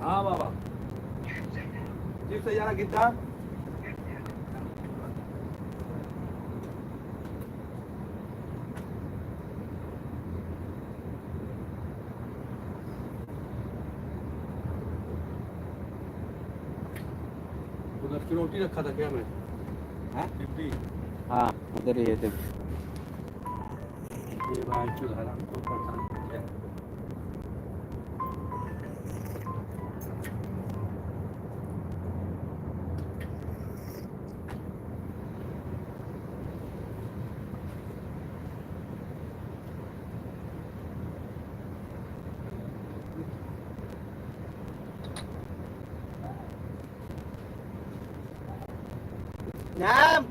हाँ बाबा चिप्स जरा कितना उधर की रोटी रखा था क्या मैं हाँ डिब्बी हाँ उधर ही है थे। ये भाई चूल्हा तो परेशान कर दिया। नाम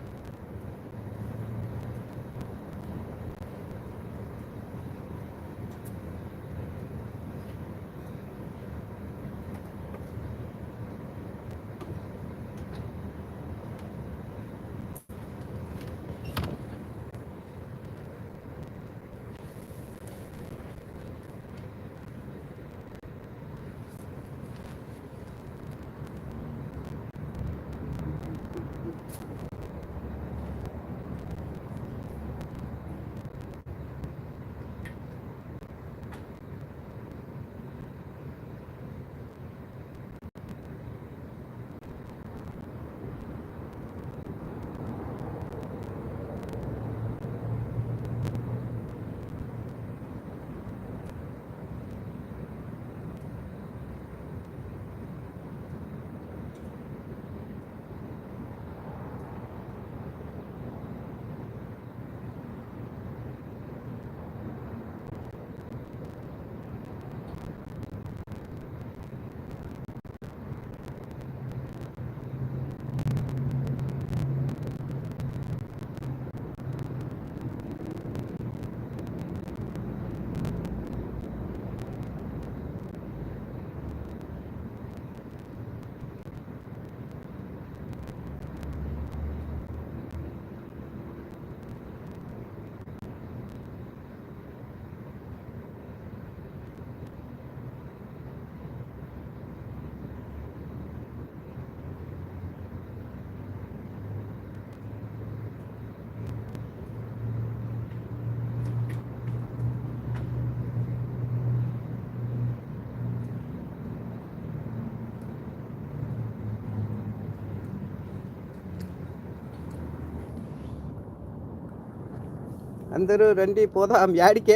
అందరూ రండి పోదాం. యాడికి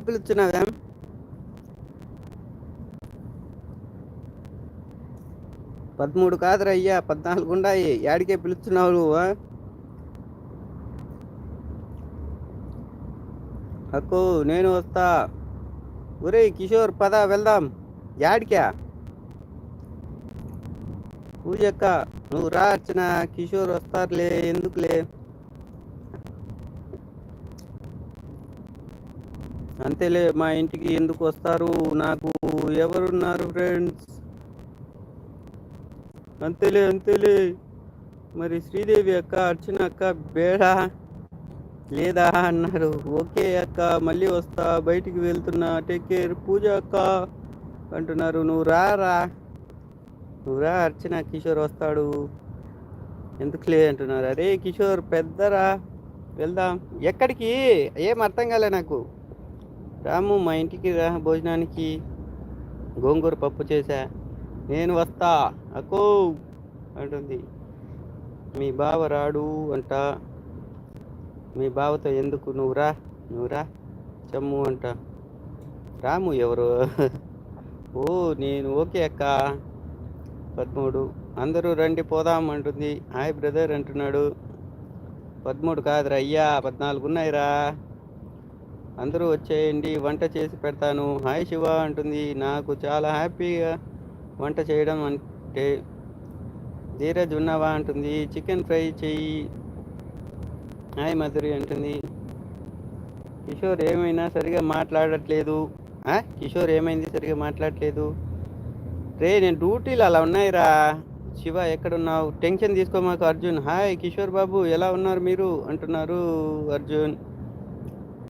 పిలుస్తున్నావేం? పదమూడు కాదురా అయ్యా, 14 ఉన్నాయి. యాడికే పిలుస్తున్నావు నువ్వు? అక్కు నేను వస్తా. ఒరే కిషోర్ పద వెళ్దాం. యాడికా? పూజక్క నువ్వు రా. అర్చన కిషోర్ వస్తారులే, ఎందుకులే. అంతేలే, మా ఇంటికి ఎందుకు వస్తారు, నాకు ఎవరున్నారు ఫ్రెండ్స్. అంతేలే. మరి శ్రీదేవి అక్క, అర్చన అక్క బేడా లేదా అన్నారు. ఓకే అక్క మళ్ళీ వస్తా, బయటికి వెళ్తున్నా, టేక్ కేర్. పూజ అక్క అంటున్నారు. నువ్వు రా అర్చన, కిషోర్ వస్తాడు, ఎందుకులే అంటున్నారు. అరే కిషోర్ పెద్దరా, వెళ్దాం. ఎక్కడికి? ఏం అర్థం కాలే నాకు. రాము మా ఇంటికి రా భోజనానికి, గోంగూర పప్పు చేశా, నేను వస్తా అక్కో అంటుంది. మీ బావ రాడు అంట. మీ బావతో ఎందుకు, నువ్వురా చమ్ము అంట. రాము ఎవరు? ఓ నేను ఓకే అక్క. 13 అందరూ రండి పోదాం అంటుంది. హాయ్ బ్రదర్ అంటున్నాడు. 13 కాదురా అయ్యా, 14 ఉన్నాయిరా. అందరూ వచ్చేయండి, వంట చేసి పెడతాను. హాయ్ శివ అంటుంది. నాకు చాలా హ్యాపీగా వంట చేయడం అంటే. ధీరజ్ ఉన్నావా అంటుంది. చికెన్ ఫ్రై చెయ్యి. హాయ్ మధురి అంటుంది. కిషోర్ ఏమైనా సరిగా మాట్లాడట్లేదు. కిషోర్ ఏమైంది సరిగా మాట్లాడట్లేదు? రే నేను డ్యూటీలు అలా ఉన్నాయిరా. శివ ఎక్కడున్నావు? టెన్షన్ తీసుకోమాకు అర్జున్. హాయ్ కిషోర్ బాబు ఎలా ఉన్నారు మీరు అంటున్నారు అర్జున్.